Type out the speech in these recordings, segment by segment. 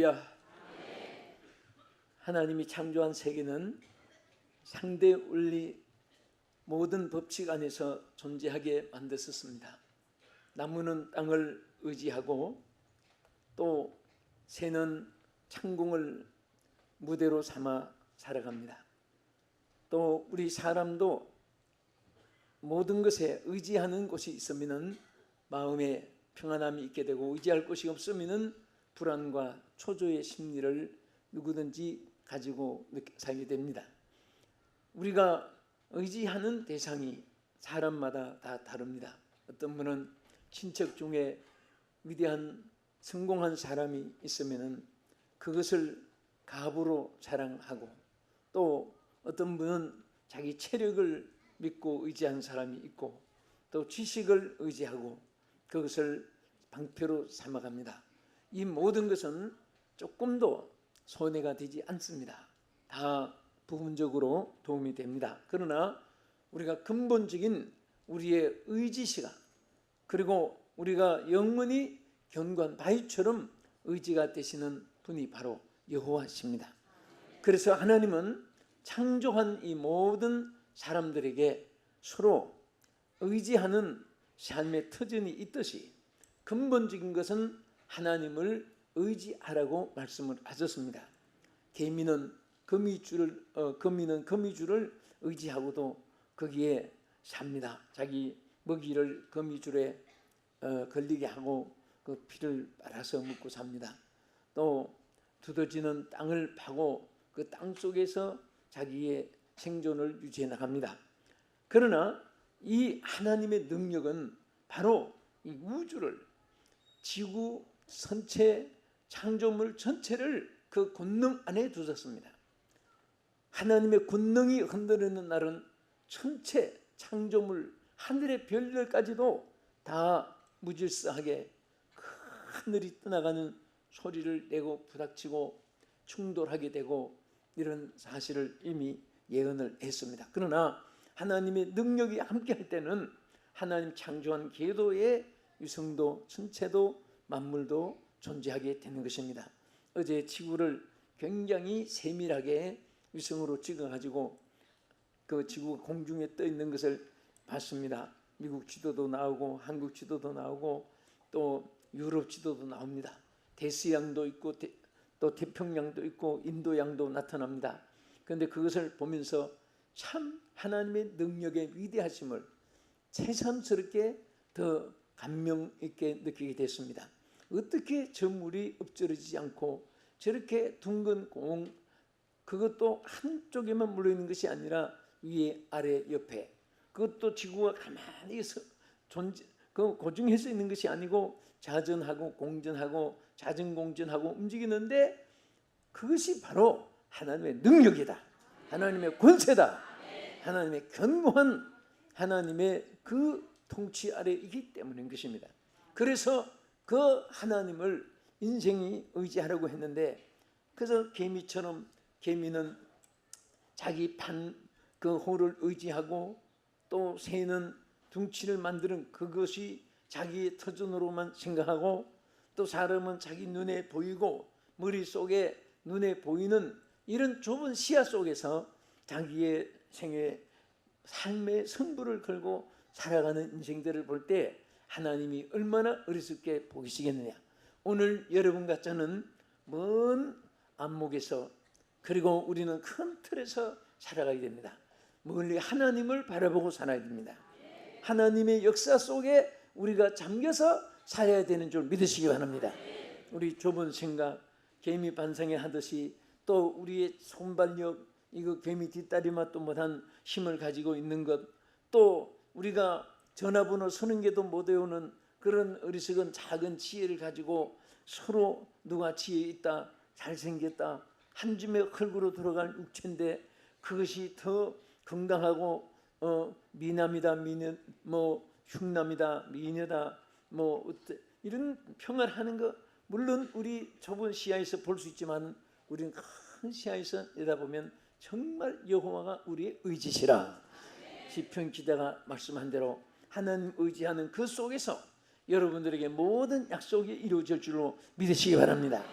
할렐루야. 하나님이 창조한 세계는 상대 원리 모든 법칙 안에서 존재하게 만드셨습니다. 나무는 땅을 의지하고 또 새는 창공을 무대로 삼아 살아갑니다. 또 우리 사람도 모든 것에 의지하는 곳이 있으면 마음에 평안함이 있게 되고, 의지할 곳이 없으면 불안과 초조의 심리를 누구든지 가지고 살게 됩니다. 우리가 의지하는 대상이 사람마다 다 다릅니다. 어떤 분은 친척 중에 위대한 성공한 사람이 있으면 그것을 갑으로 자랑하고, 또 어떤 분은 자기 체력을 믿고 의지하는 사람이 있고, 또 지식을 의지하고 그것을 방패로 삼아갑니다. 이 모든 것은 조금도 손해가 되지 않습니다. 다 부분적으로 도움이 됩니다. 그러나 우리가 근본적인 우리의 의지시가, 그리고 우리가 영원히 견고한 바위처럼 의지가 되시는 분이 바로 여호와십니다. 그래서 하나님은 창조한 이 모든 사람들에게 서로 의지하는 삶의 터전이 있듯이 근본적인 것은 하나님을 의지하라고 말씀을 하셨습니다. 거미는 거미줄을 의지하고도 거기에 삽니다. 자기 먹이를 거미줄에 걸리게 하고 그 피를 빨아서 먹고 삽니다. 또 두더지는 땅을 파고 그 땅 속에서 자기의 생존을 유지해 나갑니다. 그러나 이 하나님의 능력은 바로 이 우주를, 지구, 선체, 창조물 전체를 그 권능 안에 두셨습니다. 하나님의 권능이 흔들리는 날은 전체 창조물, 하늘의 별들까지도 다 무질서하게 하늘이 떠나가는 소리를 내고 부닥치고 충돌하게 되고, 이런 사실을 이미 예언을 했습니다. 그러나 하나님의 능력이 함께할 때는 하나님 창조한 궤도의 위성도 전체도 만물도 존재하게 되는 것입니다. 어제 지구를 굉장히 세밀하게 위성으로 찍어가지고 그 지구가 공중에 떠 있는 것을 봤습니다. 미국 지도도 나오고 한국 지도도 나오고 또 유럽 지도도 나옵니다. 대서양도 있고 또 태평양도 있고 인도양도 나타납니다. 그런데 그것을 보면서 참 하나님의 능력의 위대하심을 새삼스럽게 더 감명 있게 느끼게 됐습니다. 어떻게 저 물이 엎질러지지 않고 저렇게 둥근 공, 그것도 한쪽에만 물려있는 것이 아니라 위에 아래 옆에, 그것도 지구가 가만히 고정해서 있는 것이 아니고 자전하고 공전하고 자전공전하고 움직이는데, 그것이 바로 하나님의 능력이다, 하나님의 권세다, 하나님의 견고한 하나님의 그 통치 아래 있기 때문인 것입니다. 그래서 그 하나님을 인생이 의지하려고 했는데, 그래서 개미처럼 개미는 자기 판 그 호를 의지하고, 또 새는 둥치를 만드는 그것이 자기의 터전으로만 생각하고, 또 사람은 자기 눈에 보이고 머릿속에 눈에 보이는 이런 좁은 시야 속에서 자기의 생애 삶의 승부를 걸고 살아가는 인생들을 볼 때 하나님이 얼마나 어리석게 보이시겠느냐. 오늘 여러분과 저는 먼 안목에서, 그리고 우리는 큰 틀에서 살아가야 됩니다. 멀리 하나님을 바라보고 살아야 됩니다. 하나님의 역사 속에 우리가 잠겨서 살아야 되는 줄 믿으시기 바랍니다. 우리 좁은 생각, 개미 반상에 하듯이 또 우리의 손발력, 이거 개미 뒷다리맛도 못한 힘을 가지고 있는 것, 또 우리가 전화번호 서는 개도 못 외우는 그런 어리석은 작은 지혜를 가지고 서로 누가 지혜 있다, 잘생겼다, 한 줌의 흙으로 들어갈 육체인데 그것이 더 건강하고 미남이다, 흉남이다, 미녀다, 이런 평을 하는 것, 물론 우리 좁은 시야에서 볼 수 있지만 우리는 큰 시야에서 내다보면 정말 여호와가 우리의 의지시라. 시편 기자가 말씀한 대로 하나님 의지하는 그 속에서 여러분들에게 모든 약속이 이루어질 줄로 믿으시기 바랍니다.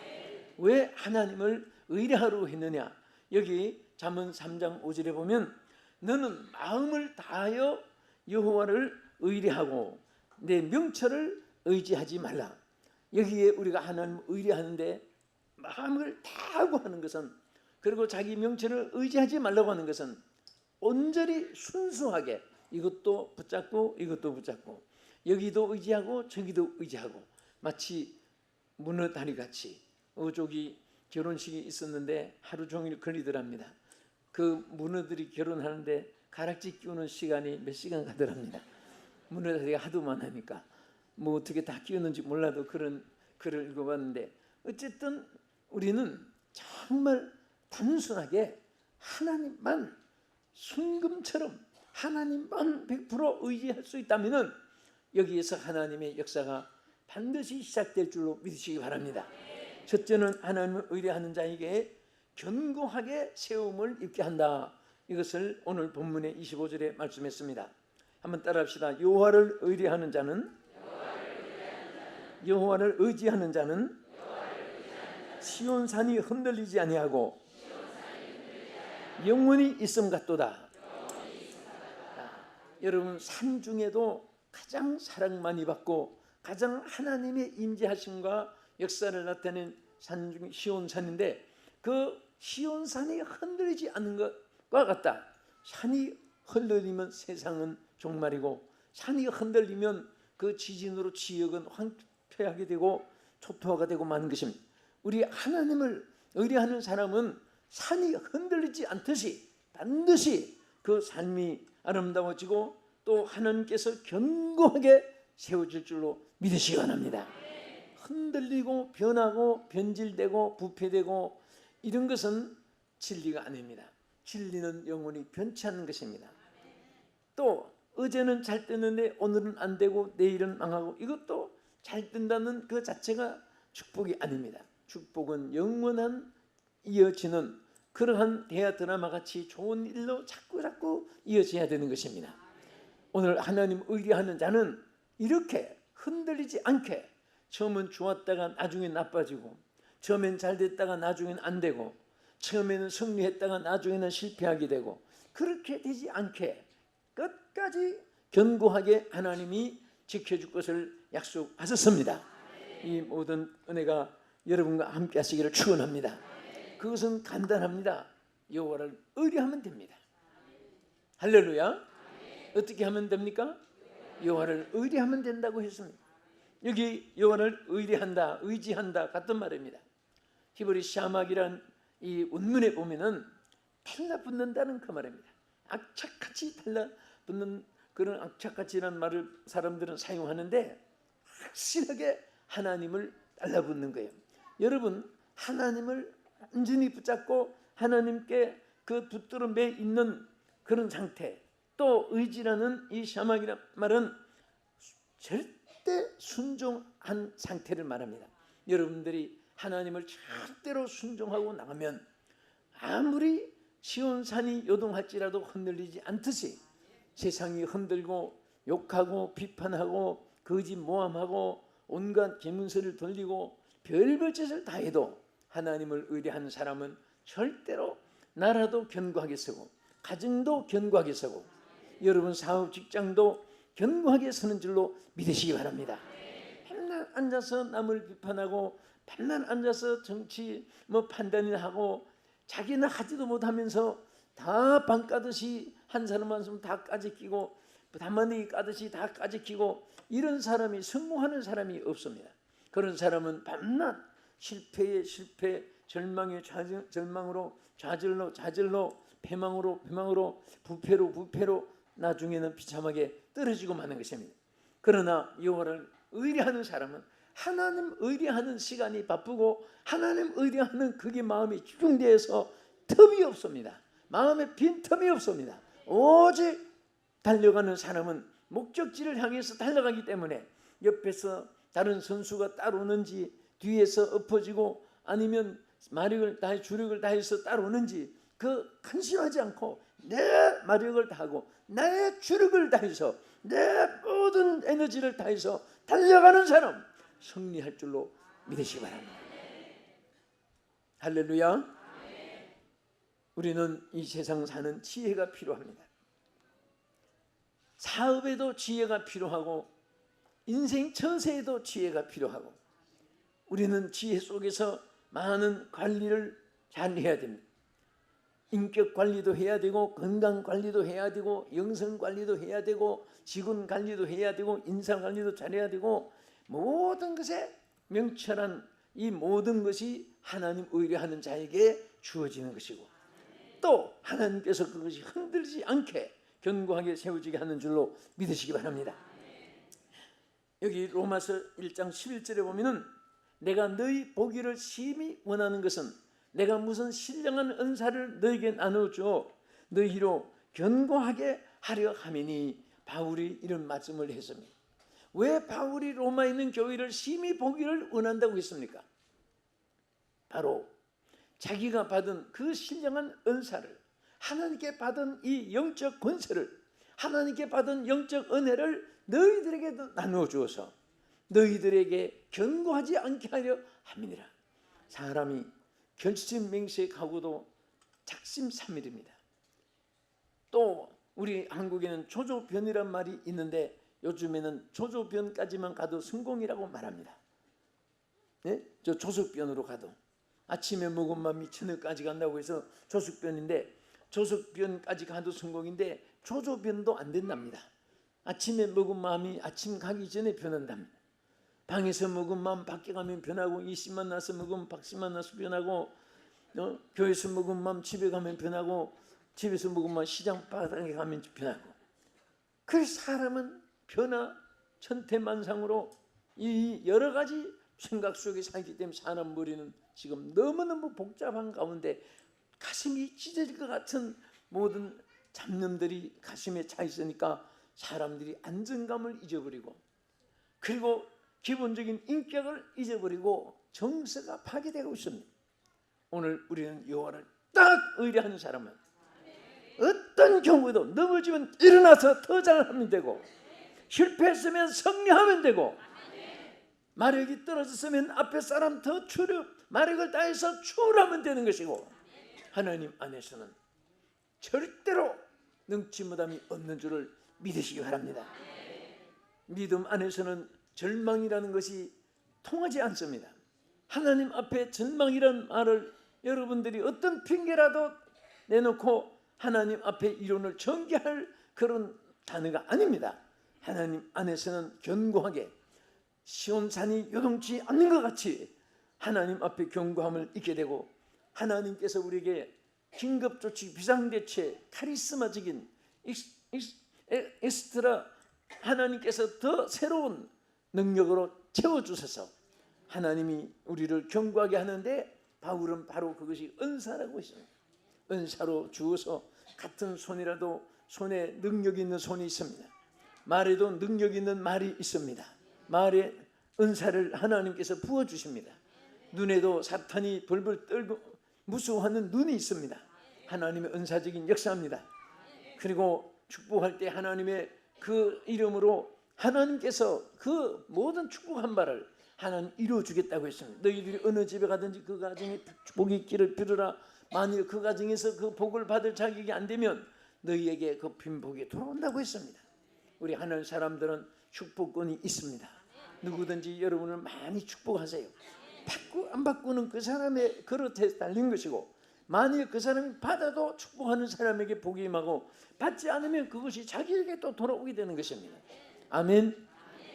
왜 하나님을 의뢰하라고 했느냐? 여기 잠언 3장 5절에 보면 너는 마음을 다하여 여호와를 의뢰하고 내 명철을 의지하지 말라. 여기에 우리가 하나님을 의뢰하는데 마음을 다하고 하는 것은, 그리고 자기 명철을 의지하지 말라고 하는 것은 온전히 순수하게 이것도 붙잡고 이것도 붙잡고 여기도 의지하고 저기도 의지하고, 마치 문어다리 같이 어족이 결혼식이 있었는데 하루 종일 걸리더랍니다. 그 문어들이 결혼하는데 가락지 끼우는 시간이 몇 시간 가더랍니다. 문어다리가 하도 많으니까 뭐 어떻게 다 끼우는지 몰라도 그런 글을 읽어봤는데, 어쨌든 우리는 정말 단순하게 하나님만 순금처럼 하나님만 100% 의지할 수 있다면 여기에서 하나님의 역사가 반드시 시작될 줄로 믿으시기 바랍니다. 첫째는 하나님을 의뢰하는 자에게 견고하게 세움을 입게 한다. 이것을 오늘 본문의 25절에 말씀했습니다. 한번 따라합시다. 여호와를 의뢰하는 자는, 여호와를 의지하는 자는 시온산이 흔들리지 아니하고 영원히 있음 같도다. 여러분, 산 중에도 가장 사랑 많이 받고 가장 하나님의 임재하심과 역사를 나타낸 산 중 시온산인데, 그 시온산이 흔들리지 않는 것과 같다. 산이 흔들리면 세상은 종말이고, 산이 흔들리면 그 지진으로 지역은 황폐하게 되고 초토화가 되고 마는 것입니다. 우리 하나님을 의뢰하는 사람은 산이 흔들리지 않듯이 반드시 그 삶이 아름다워지고 또 하나님께서 견고하게 세워질 줄로 믿으시기 바랍니다. 흔들리고 변하고 변질되고 부패되고 이런 것은 진리가 아닙니다. 진리는 영원히 변치 않는 것입니다. 또 어제는 잘 됐는데 오늘은 안 되고 내일은 망하고, 이것도 잘 된다는 그 자체가 축복이 아닙니다. 축복은 영원한 이어지는 그러한 대화 드라마 같이 좋은 일로 자꾸 이어져야 되는 것입니다. 오늘 하나님 의뢰하는 자는 이렇게 흔들리지 않게, 처음은 좋았다가 나중에 나빠지고, 처음엔 잘 됐다가 나중엔 안 되고, 처음에는 승리했다가 나중에는 실패하게 되고, 그렇게 되지 않게 끝까지 견고하게 하나님이 지켜줄 것을 약속하셨습니다. 이 모든 은혜가 여러분과 함께 하시기를 축원합니다. 그것은 간단합니다. 여호와를 의뢰하면 됩니다. 할렐루야. 어떻게 하면 됩니까? 여호와를 의뢰하면 된다고 했습니다. 여기 여호와를 의뢰한다, 의지한다 같은 말입니다. 히브리 샤막이란 이 원문에 보면은 달라붙는다는 그 말입니다. 악착같이 달라붙는 그런 악착같이라는 말을 사람들은 사용하는데, 확실하게 하나님을 달라붙는 거예요. 여러분, 하나님을 완전히 붙잡고 하나님께 그 붙들어 매 있는 그런 상태, 또 의지라는 이 샤막이란 말은 절대 순종한 상태를 말합니다. 여러분들이 하나님을 절대로 순종하고 나가면 아무리 시온산이 요동할지라도 흔들리지 않듯이 세상이 흔들고 욕하고 비판하고 거짓 모함하고 온갖 계문서를 돌리고 별별 짓을 다 해도 하나님을 의뢰하는 사람은 절대로 나라도 견고하게 서고 가정도 견고하게 서고 여러분 사업 직장도 견고하게 서는 줄로 믿으시기 바랍니다. 맨날 앉아서 남을 비판하고 맨날 앉아서 정치 판단이나 하고 자기는 하지도 못하면서 다 방 까듯이 한 사람 한 사람 다 까지 끼고 담아내기 까듯이 다 까지 끼고, 이런 사람이 성공하는 사람이 없습니다. 그런 사람은 밤낮 실패에 실패, 절망에 절망으로, 좌절로 좌절로, 패망으로, 부패로 나중에는 비참하게 떨어지고 마는 것입니다. 그러나 여호와를 의뢰하는 사람은 하나님 의뢰하는 시간이 바쁘고 하나님 의뢰하는 그게 마음이 집중되어서 틈이 없습니다. 마음에 빈틈이 없습니다. 오직 달려가는 사람은 목적지를 향해서 달려가기 때문에 옆에서 다른 선수가 따라오는지, 뒤에서 엎어지고 아니면 마력을 다해 주력을 다해서 따라오는지 그 간신하지 않고 내 마력을 다하고 내 주력을 다해서 내 모든 에너지를 다해서 달려가는 사람 승리할 줄로 믿으시기 바랍니다. 할렐루야. 우리는 이 세상 사는 지혜가 필요합니다. 사업에도 지혜가 필요하고 인생 처세에도 지혜가 필요하고 우리는 지혜 속에서 많은 관리를 잘 해야 됩니다. 인격 관리도 해야 되고 건강 관리도 해야 되고 영성 관리도 해야 되고 직원 관리도 해야 되고 인사 관리도 잘해야 되고 모든 것에 명철한 이 모든 것이 하나님 의뢰하는 자에게 주어지는 것이고 또 하나님께서 그것이 흔들리지 않게 견고하게 세워지게 하는 줄로 믿으시기 바랍니다. 여기 로마서 1장 11절에 보면은 내가 너희 보기를 심히 원하는 것은 내가 무슨 신령한 은사를 너에게 나누어줘 너희로 견고하게 하려 함이니 바울이 이런 말씀을 했습니다. 왜 바울이 로마에 있는 교회를 심히 보기를 원한다고 했습니까? 바로 자기가 받은 그 신령한 은사를 하나님께 받은 이 영적 권세를 하나님께 받은 영적 은혜를 너희들에게도 나누어 주어서 너희들에게 견고하지 않게 하려 함이니라. 사람이 결심맹세하고도 작심삼일입니다. 또 우리 한국에는 조조변이란 말이 있는데 요즘에는 조조변까지만 가도 성공이라고 말합니다. 네? 저 조석변으로 가도 아침에 먹은 맘이 저녁까지 간다고 해서 조석변인데 조석변까지 가도 성공인데 조조변도 안 된답니다. 아침에 먹은 마음이 아침 가기 전에 변한답니다. 방에서 먹은 마음 밖에 가면 변하고 이씨 만나서 먹으면 박씨 만나서 변하고 교회에서 먹은 마음 집에 가면 변하고 집에서 먹은 마음 시장 바닥에 가면 변하고 그 사람은 변화 천태만상으로 이 여러 가지 생각 속에 살기 때문에 사람 머리는 지금 너무너무 복잡한 가운데 가슴이 찢어질 것 같은 모든 잡념들이 가슴에 차 있으니까 사람들이 안정감을 잊어버리고 그리고 기본적인 인격을 잊어버리고 정서가 파괴되고 있습니다. 오늘 우리는 여호와를 딱 의뢰하는 사람은 어떤 경우에도 넘어지면 일어나서 더 잘하면 되고 실패했으면 승리하면 되고 마력이 떨어졌으면 앞에 사람 더 마력을 다해서 추월하면 되는 것이고 하나님 안에서는 절대로 능치 못함이 없는 줄을 믿으시기 바랍니다. 믿음 안에서는 절망이라는 것이 통하지 않습니다. 하나님 앞에 절망이라는 말을 여러분들이 어떤 핑계라도 내놓고 하나님 앞에 이론을 전개할 그런 단어가 아닙니다. 하나님 안에서는 견고하게 시온산이 요동치 않는 것 같이 하나님 앞에 견고함을 잊게 되고 하나님께서 우리에게 긴급조치, 비상대책, 카리스마적인 엑스트라 하나님께서 더 새로운 능력으로 채워주셔서 하나님이 우리를 견고하게 하는데 바울은 바로 그것이 은사라고 했습니다. 은사로 주어서 같은 손이라도 손에 능력 있는 손이 있습니다. 말에도 능력 있는 말이 있습니다. 말에 은사를 하나님께서 부어주십니다. 눈에도 사탄이 벌벌 떨고 무서워하는 눈이 있습니다. 하나님의 은사적인 역사입니다. 그리고 축복할 때 하나님의 그 이름으로 하나님께서 그 모든 축복한 바를 하나님 이루어주겠다고 했습니다. 너희들이 어느 집에 가든지 그 가정에 복이 있기를 빌어라. 만일 그 가정에서 그 복을 받을 자격이 안 되면 너희에게 그 빈 복이 돌아온다고 했습니다. 우리 하나님 사람들은 축복권이 있습니다. 누구든지 여러분을 많이 축복하세요. 받고 안 받고는 그 사람의 그릇에 달린 것이고 만일 그 사람이 받아도 축복하는 사람에게 복이 임하고 받지 않으면 그것이 자기에게 또 돌아오게 되는 것입니다. 아멘.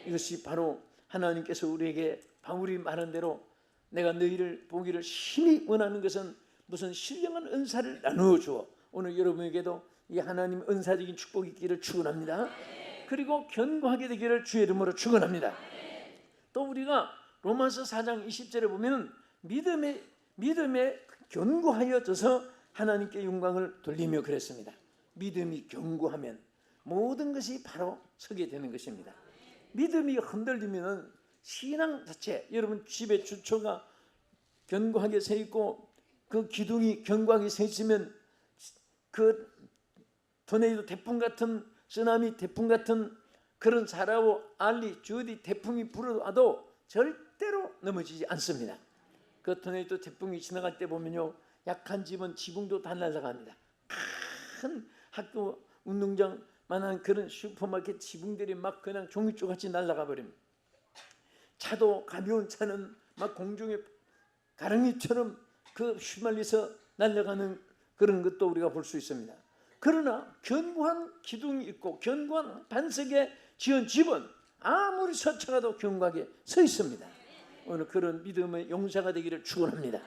이것이 바로 하나님께서 우리에게 바울이 말한 대로 내가 너희를 보기를 심히 원하는 것은 무슨 신령한 은사를 나누어 주어 오늘 여러분에게도 이 하나님 은사적인 축복이 있기를 축원합니다. 그리고 견고하게 되기를 주의 이름으로 축원합니다. 또 우리가 로마서 4장 20절에 보면 믿음에 견고하여져서 하나님께 영광을 돌리며 그랬습니다. 믿음이 견고하면 모든 것이 바로 서게 되는 것입니다. 믿음이 흔들리면 신앙 자체 여러분 집에 주초가 견고하게 서 있고 그 기둥이 견고하게 서 있으면 그 토네이도 태풍 같은 쓰나미 태풍 같은 그런 사라오 알리 주디 태풍이 불어와도 절대로 넘어지지 않습니다. 그 터네이도 태풍이 지나갈 때 보면요, 약한 집은 지붕도 다 날아갑니다. 큰 학교 운동장만한 그런 슈퍼마켓 지붕들이 막 그냥 종이쪽같이 날아가 버립니다. 차도 가벼운 차는 막 공중에 가랑이처럼 그 휘말려서 날아가는 그런 것도 우리가 볼 수 있습니다. 그러나 견고한 기둥이 있고 견고한 반석에 지은 집은 아무리 서쳐가도 견고하게 서 있습니다. 오늘 그런 믿음의 용사가 되기를 축원합니다.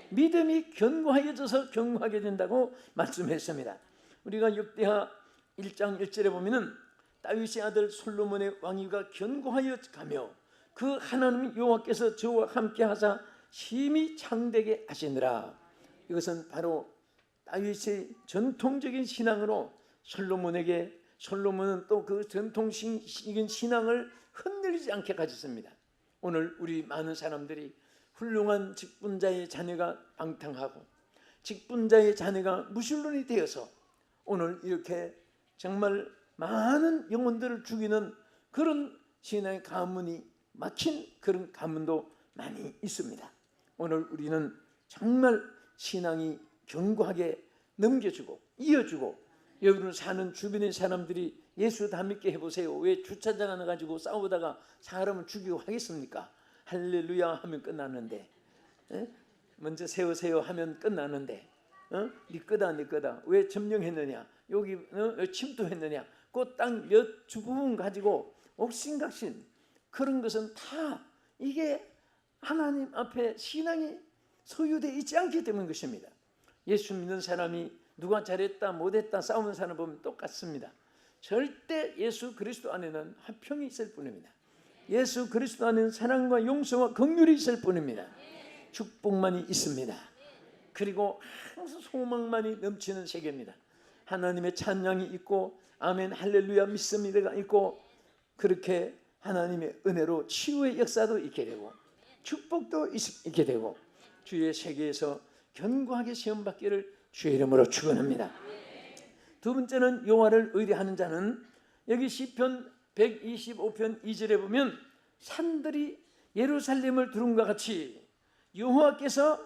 믿음이 견고하여져서 견고하게 된다고 말씀했습니다. 우리가 역대하 1장 1절에 보면은 다윗의 아들 솔로몬의 왕위가 견고하여 가며 그 하나님 여호와께서 저와 함께 하사 심히 창대게 하시느라. 이것은 바로 다윗의 전통적인 신앙으로 솔로몬은 또 그 전통적인 신앙을 흔들리지 않게 가졌습니다. 오늘 우리 많은 사람들이 훌륭한 직분자의 자녀가 방탕하고 직분자의 자녀가 무신론이 되어서 오늘 이렇게 정말 많은 영혼들을 죽이는 그런 신앙의 가문이 막힌 그런 가문도 많이 있습니다. 오늘 우리는 정말 신앙이 견고하게 넘겨주고 이어주고, 여러분 사는 주변의 사람들이 예수 다 믿게 해보세요. 왜 주차장 하나 가지고 싸우다가 사람을 죽이고 하겠습니까? 할렐루야 하면 끝나는데, 먼저 세우세요 하면 끝나는데, 네 거다 왜 점령했느냐, 여기 침투했느냐, 그 땅 몇 주부분 가지고 옥신각신, 그런 것은 다 이게 하나님 앞에 신앙이 소유되어 있지 않기 때문인 것입니다. 예수 믿는 사람이 누가 잘했다 못했다 싸우는 사람 보면 똑같습니다. 절대 예수 그리스도 안에는 화평이 있을 뿐입니다. 예수 그리스도 안에는 사랑과 용서와 긍휼이 있을 뿐입니다. 축복만이 있습니다. 그리고 항상 소망만이 넘치는 세계입니다. 하나님의 찬양이 있고 아멘 할렐루야 믿습니다가 있고, 그렇게 하나님의 은혜로 치유의 역사도 있게 되고 축복도 있게 되고 주의 세계에서 견고하게 시험받기를 주의 이름으로 축원합니다. 두 번째는 여호와를 의뢰하는 자는, 여기 시편 125편 2절에 보면 산들이 예루살렘을 두른과 같이 여호와께서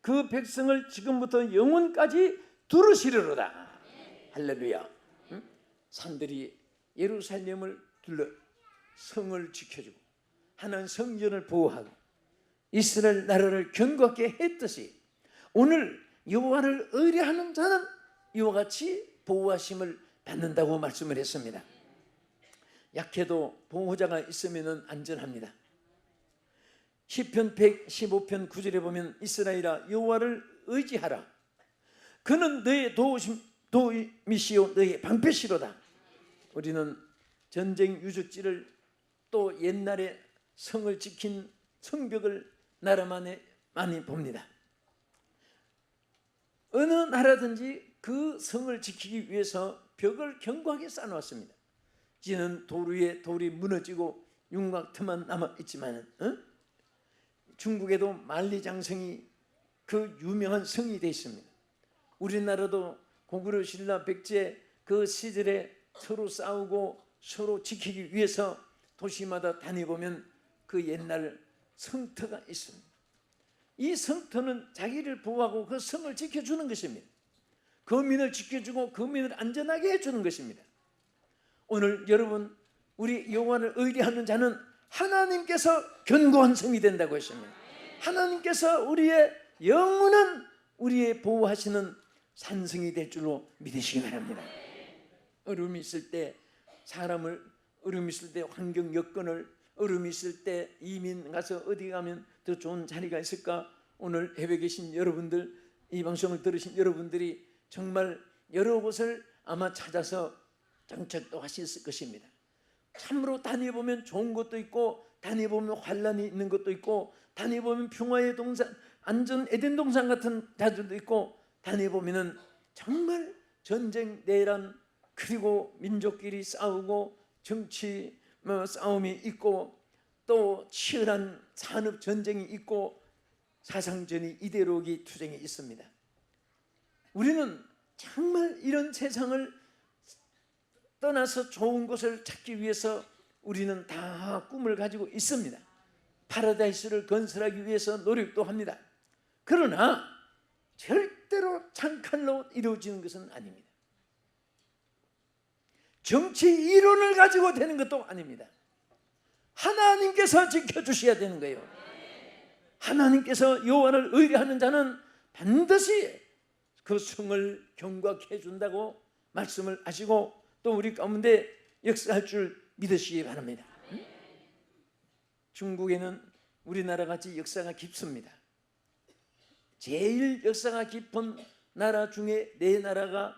그 백성을 지금부터 영원까지 두르시리로다. 할렐루야. 산들이 예루살렘을 둘러 성을 지켜주고 하나님 성전을 보호하고 이스라엘 나라를 견고하게 했듯이, 오늘 여호와를 의뢰하는 자는 이와 같이 보호하심을 받는다고 말씀을 했습니다. 약해도 보호자가 있으면 안전합니다. 시편 115편 9절에 보면 이스라엘아 여호와를 의지하라. 그는 너의 도움이시요 너의 방패시로다. 우리는 전쟁 유적지를 또 옛날에 성을 지킨 성벽을 나라만에 많이 봅니다. 어느 나라든지 그 성을 지키기 위해서 벽을 견고하게 쌓아놓았습니다. 이제는 돌 위에 돌이 무너지고 윤곽터만 남아있지만 중국에도 만리장성이 그 유명한 성이 되어 있습니다. 우리나라도 고구려 신라 백제 그 시절에 서로 싸우고 서로 지키기 위해서 도시마다 다녀보면 그 옛날 성터가 있습니다. 이 성터는 자기를 보호하고 그 성을 지켜주는 것입니다. 거민을 지켜주고 거민을 안전하게 해주는 것입니다. 오늘 여러분, 우리 여호와를 의뢰하는 자는 하나님께서 견고한 성이 된다고 했습니다. 하나님께서 우리의 영원한 우리의 보호하시는 산성이 될 줄로 믿으시기 바랍니다. 어려움이 있을 때 사람을, 어려움이 있을 때 환경 여건을, 어려움이 있을 때 이민 가서 어디 가면 더 좋은 자리가 있을까? 오늘 해외에 계신 여러분들, 이 방송을 들으신 여러분들이 정말 여러 곳을 아마 찾아서 정착도 하셨을 것입니다. 참으로 다녀보면 좋은 것도 있고, 다녀보면 환란이 있는 것도 있고, 다녀보면 평화의 동산, 안전 에덴 동산 같은 자들도 있고, 다녀보면은 정말 전쟁 내란, 그리고 민족끼리 싸우고 정치 싸움이 있고 또 치열한 산업 전쟁이 있고 사상전이 이데올로기 투쟁이 있습니다. 우리는 정말 이런 세상을 떠나서 좋은 곳을 찾기 위해서 우리는 다 꿈을 가지고 있습니다. 파라다이스를 건설하기 위해서 노력도 합니다. 그러나 절대로 창칼로 이루어지는 것은 아닙니다. 정치 이론을 가지고 되는 것도 아닙니다. 하나님께서 지켜주셔야 되는 거예요. 하나님께서 여호와를 의뢰하는 자는 반드시 그 성을 경각해 준다고 말씀을 하시고 또 우리 가운데 역사할 줄 믿으시기 바랍니다. 중국에는 우리나라 같이 역사가 깊습니다. 제일 역사가 깊은 나라 중에 네 나라가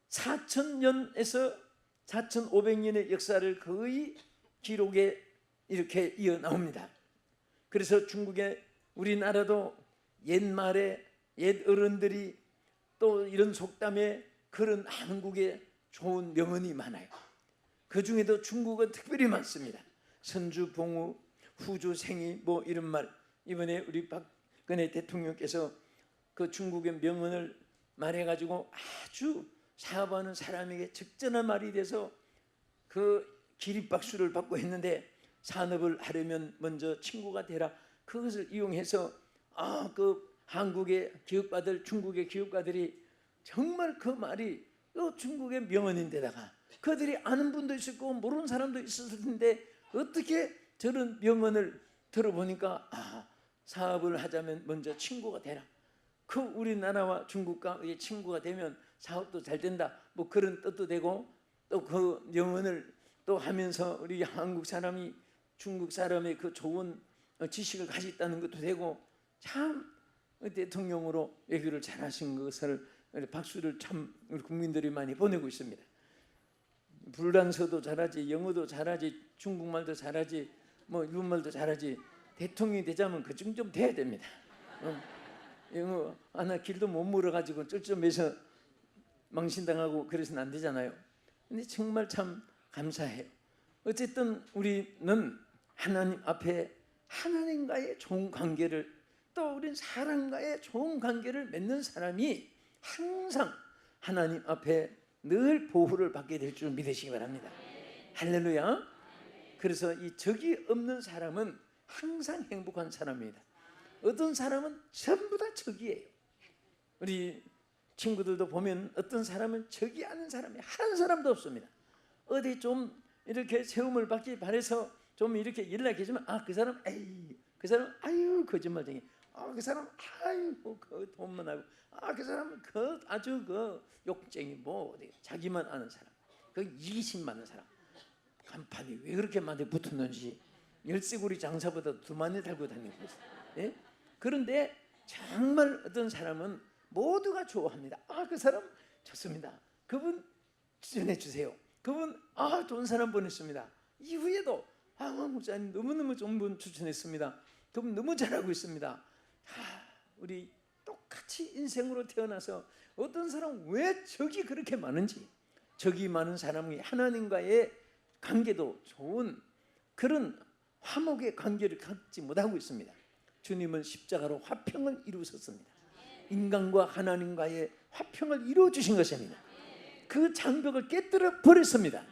4,000년에서 4,500년의 역사를 거의 기록에 이렇게 이어 나옵니다. 그래서 중국에 우리나라도 옛말에 옛 어른들이 또 이런 속담에 그런 한국에 좋은 명언이 많아요. 그 중에도 중국은 특별히 많습니다. 선주봉우, 후주생이 뭐 이런 말. 이번에 우리 박근혜 대통령께서 그 중국의 명언을 말해가지고 아주 사업하는 사람에게 적절한 말이 돼서 그 기립박수를 받고 했는데, 산업을 하려면 먼저 친구가 되라. 그것을 이용해서 그 한국의 기업가들, 중국의 기업가들이 정말 그 말이 중국의 명언인데다가 그들이 아는 분도 있을 거고 모르는 사람도 있었을 텐데 어떻게 저런 명언을 들어보니까 사업을 하자면 먼저 친구가 되라. 그 우리나라와 중국과 친구가 되면 사업도 잘 된다. 뭐 그런 뜻도 되고 또 그 명언을 또 하면서 우리 한국 사람이 중국 사람의 그 좋은 지식을 가지고 있다는 것도 되고 참 대통령으로 외교를 잘하신 것을 박수를 참 우리 국민들이 많이 보내고 있습니다. 불란서도 잘하지, 영어도 잘하지, 중국말도 잘하지, 뭐 일본말도 잘하지. 대통령이 되자면 그 정도 좀 돼야 됩니다. 영어 하나 길도 못 물어가지고 쩔쩔매서 망신당하고 그래서는 안 되잖아요. 근데 정말 참 감사해요. 어쨌든 우리는 하나님 앞에 하나님과의 좋은 관계를, 또 우린 사람과의 좋은 관계를 맺는 사람이 항상 하나님 앞에 늘 보호를 받게 될 줄 믿으시기 바랍니다. 할렐루야. 그래서 이 적이 없는 사람은 항상 행복한 사람입니다. 어떤 사람은 전부 다 적이에요. 우리 친구들도 보면 어떤 사람은 적이 아는 사람이 한 사람도 없습니다. 어디 좀 이렇게 세움을 받기 바래서 좀 이렇게 연락해주면 그 사람 그 사람 거짓말쟁이, 그 사람 그 돈만 하고, 그 사람은 그 아주 그 욕쟁이, 뭐 자기만 아는 사람, 그 이기심 많은 사람. 간판이 왜 그렇게 많이 붙었는지 열쇠고리 장사보다 더 많이 달고 다니고 있어요. 예? 그런데 정말 어떤 사람은 모두가 좋아합니다. 그 사람 좋습니다. 그분 추천해 주세요. 그분 좋은 사람 보냈습니다. 이후에도 목사님 너무너무 좋은 분 추천했습니다. 그분 너무 잘하고 있습니다. 우리 똑같이 인생으로 태어나서 어떤 사람 왜 적이 그렇게 많은지, 적이 많은 사람이 하나님과의 관계도 좋은 그런 화목의 관계를 갖지 못하고 있습니다. 주님은 십자가로 화평을 이루셨습니다. 인간과 하나님과의 화평을 이루어 주신 것입니다. 그 장벽을 깨뜨려 버렸습니다.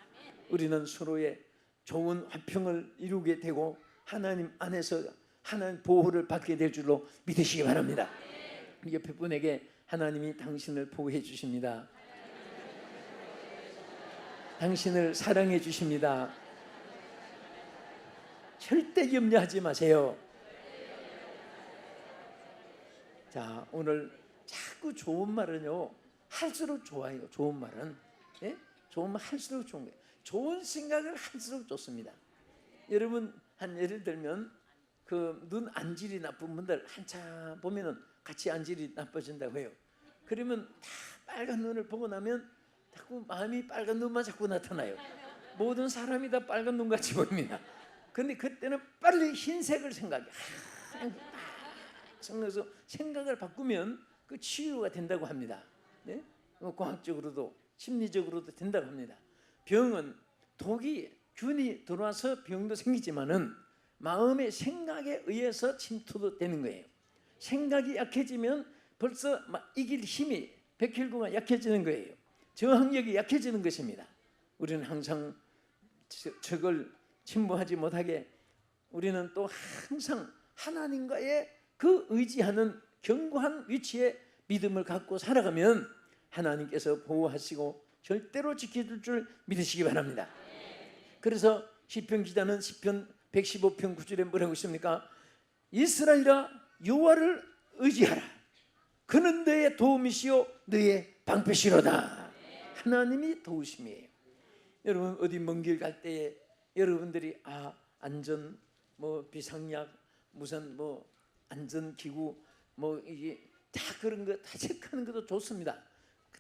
우리는 서로의 좋은 화평을 이루게 되고 하나님 안에서 하나님 보호를 받게 될 줄로 믿으시기 바랍니다. 옆에 분에게 하나님이 당신을 보호해 주십니다. 당신을 사랑해 주십니다. 절대 염려하지 마세요. 자, 오늘 자꾸 좋은 말은요 할수록 좋아요. 좋은 말은 좋은 말 할수록 좋은 거예요. 좋은 생각을 할수록 좋습니다. 여러분 예를 들면 그 눈 안질이 나쁜 분들 한참 보면은 같이 안질이 나빠진다고 해요. 그러면 다 빨간 눈을 보고 나면 자꾸 마음이 빨간 눈만 자꾸 나타나요. 모든 사람이 다 빨간 눈 같이 보입니다. 그런데 그때는 빨리 흰색을 생각해. 그래서 생각을 바꾸면 그 치유가 된다고 합니다. 네? 과학적으로도 심리적으로도 된다고 합니다. 병은 균이 들어와서 병도 생기지만은 마음의 생각에 의해서 침투도 되는 거예요. 생각이 약해지면 벌써 이길 힘이 백혈구가 약해지는 거예요. 저항력이 약해지는 것입니다. 우리는 항상 적을 침범하지 못하게 우리는 또 항상 하나님과의 그 의지하는 견고한 위치에 믿음을 갖고 살아가면 하나님께서 보호하시고 절대로 지켜줄 줄 믿으시기 바랍니다. 그래서 시편 기자는 시편 115편 9절에 뭐라고 있습니까? 이스라엘아 여호와를 의지하라. 그는 너의 도움이시요 너의 방패시로다. 하나님이 도우심이에요. 여러분 어디 먼 길 갈 때에 여러분들이 안전 비상약 무슨 안전기구 이게 다 그런 거 다 체크하는 것도 좋습니다.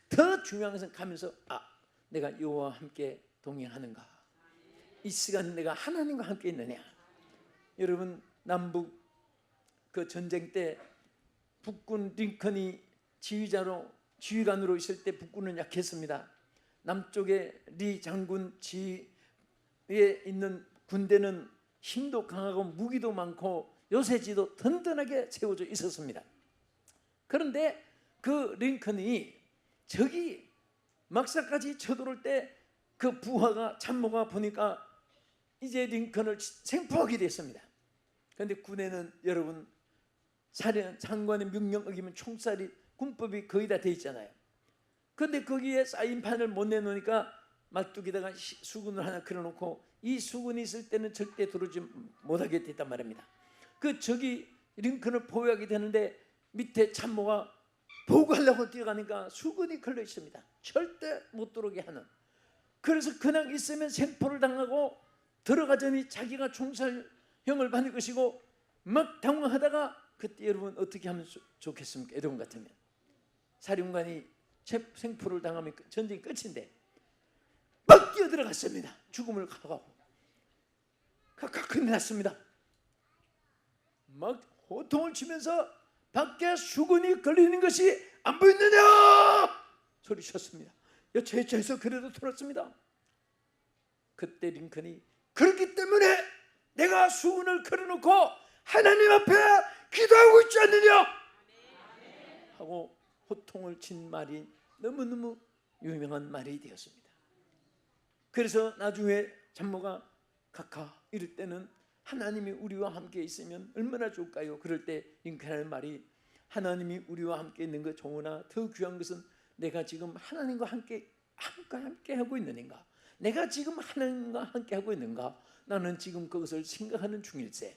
더 중요한 것은 가면서 내가 여호와와 함께 동행하는가, 이 시간 내가 하나님과 함께 있느냐. 여러분 남북 그 전쟁 때 북군 링컨이 지휘관으로 있을 때 북군은 약했습니다. 남쪽에 리 장군 지휘에 있는 군대는 힘도 강하고 무기도 많고 요새지도 든든하게 세워져 있었습니다. 그런데 그 링컨이 적이 막사까지 쳐들어올 때 그 부하가 참모가 보니까 이제 링컨을 생포하게 됐습니다. 그런데 군에는 여러분 사령 장관의 명령 어기면 총살이 군법이 거의 다 돼 있잖아요. 그런데 거기에 사인판을 못 내놓으니까 말뚝에다가 수군을 하나 그려놓고 이 수군이 있을 때는 절대 들어오지 못하게 됐단 말입니다. 그 적이 링컨을 보호하게 되는데 밑에 참모가 보호하려고 뛰어가니까 수군이 걸려 있습니다. 절대 못 들어오게 하는. 그래서 그냥 있으면 생포를 당하고 들어가자니 자기가 총살형을 받을 것이고 막 당황하다가 그때 여러분 어떻게 하면 좋겠습니까? 여러분 같으면 사령관이 생포를 당하면 전쟁이 끝인데 막 뛰어들어갔습니다. 죽음을 각오하고 큰일 났습니다. 막 호통을 치면서 밖에 수군이 걸리는 것이 안 보이느냐 소리쳤습니다. 여차여차해서 그래도 들었습니다. 그때 링컨이 그렇기 때문에 내가 수군을 걸어놓고 하나님 앞에 기도하고 있지 않느냐 하고 호통을 친 말이 너무너무 유명한 말이 되었습니다. 그래서 나중에 참모가 각하 이럴 때는 하나님이 우리와 함께 있으면 얼마나 좋을까요? 그럴 때 링컨하는 말이 하나님이 우리와 함께 있는 것 좋으나 더 귀한 것은 내가 지금 하나님과 함께 하고 있는가? 내가 지금 하나님과 함께 하고 있는가? 나는 지금 그것을 생각하는 중일세.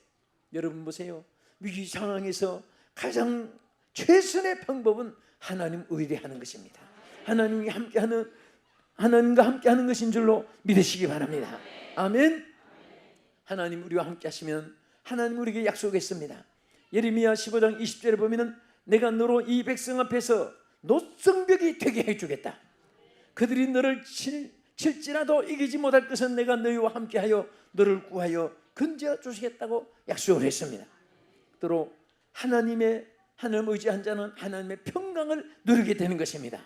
여러분 보세요. 위기 상황에서 가장 최선의 방법은 하나님 의뢰하는 것입니다. 하나님과 함께하는 것인 줄로 믿으시기 바랍니다. 아멘. 하나님 우리와 함께 하시면 하나님 우리에게 약속했습니다. 예레미야 15장 20절에 보면은 내가 너로 이 백성 앞에서 노성벽이 되게 해주겠다. 그들이 너를 칠지라도 이기지 못할 것은 내가 너희와 함께하여 너를 구하여 건져 주시겠다고 약속을 했습니다. 또 하나님을 의지한 자는 하나님의 평강을 누리게 되는 것입니다.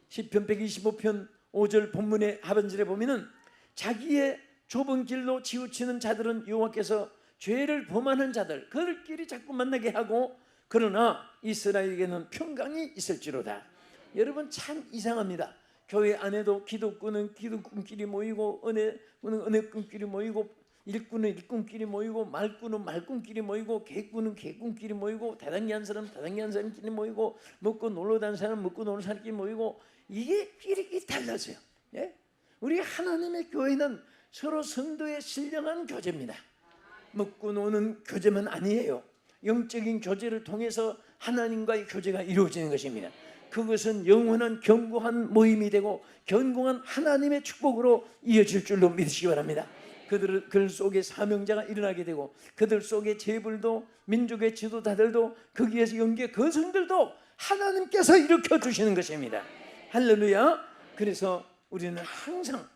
시편 125편 5절 본문의 하반절에 보면은 자기의 좁은 길로 치우치는 자들은 여호와께서 죄를 범하는 자들 그들끼리 자꾸 만나게 하고 그러나 이스라엘에게는 평강이 있을지로다. 여러분 참 이상합니다. 교회 안에도 기독군은 기독군끼리 모이고 은혜군은 은혜군끼리 모이고 일꾼은 일꾼끼리 모이고 말꾼은 말꾼끼리 모이고 개꾼은 개꾼끼리 모이고 다단계한 사람 다단계한 사람끼리 모이고 먹고 놀러 다니는 사람 먹고 노는 사람끼리 모이고 이게 끼리끼리 달라져요. 예? 우리 하나님의 교회는 서로 성도의 신령한 교제입니다. 먹고 노는 교제만 아니에요. 영적인 교제를 통해서 하나님과의 교제가 이루어지는 것입니다. 그것은 영원한 견고한 모임이 되고 견고한 하나님의 축복으로 이어질 줄로 믿으시기 바랍니다. 그들 속에 사명자가 일어나게 되고 그들 속에 재벌도 민족의 지도자들도 거기에서 영계 거성들도 하나님께서 일으켜 주시는 것입니다. 할렐루야. 그래서 우리는 항상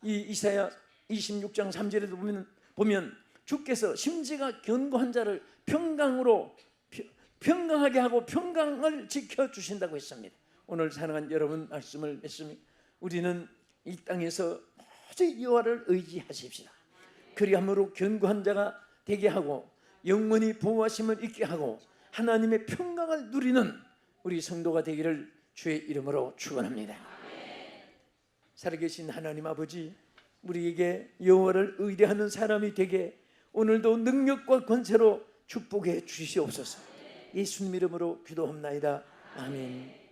이 이사야 26장 3절에도 보면 주께서 심지가 견고한 자를 평강하게 하고 평강을 지켜주신다고 했습니다. 오늘 사랑하는 여러분 말씀을 맺습니다. 우리는 이 땅에서 오직 여호와를 의지하십시다. 그리함으로 견고한 자가 되게 하고 영원히 보호하심을 있게 하고 하나님의 평강을 누리는 우리 성도가 되기를 주의 이름으로 축원합니다. 살아계신 하나님 아버지, 우리에게 여호와를 의뢰하는 사람이 되게 오늘도 능력과 권세로 축복해 주시옵소서. 예수님 이름으로 기도합나이다. 아멘.